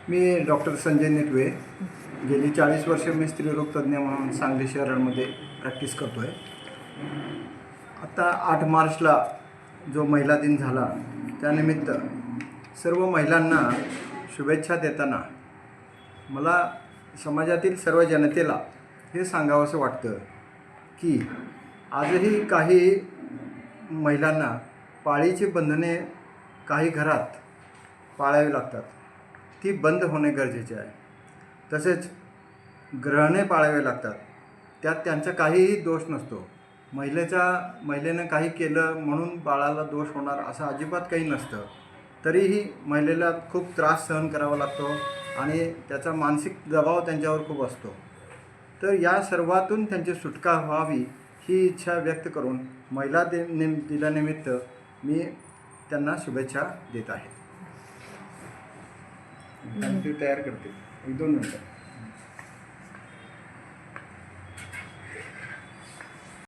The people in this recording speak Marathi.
मी डॉक्टर संजय नेटवे. गेली 40 वर्ष मी स्त्रीरोग तज्ज्ञ म्हणून सांगली शहरामध्ये प्रॅक्टिस करतो आहे. आता 8 मार्चला जो महिला दिन झाला त्यानिमित्त सर्व महिलांना शुभेच्छा देताना मला समाजातील सर्व जनतेला हे सांगावंसं वाटतं की आजही काही महिलांना पाळीची बंधने काही घरात पाळावी लागतात. ती बंद होणे गरजेचे आहे. तसेच ग्रहणे पाळावे लागतात. त्यात त्यांचा काहीही दोष नसतो. महिलेनं काही केलं म्हणून बाळाला दोष होणार असं अजिबात काही नसतं. तरीही महिलेला खूप त्रास सहन करावा लागतो आणि त्याचा मानसिक दबाव त्यांच्यावर खूप असतो. तर या सर्वातून त्यांची सुटका व्हावी ही इच्छा व्यक्त करून महिला दिनानिमित्त मी त्यांना शुभेच्छा देत आहे. तयार करते 1-2 मिनिटं.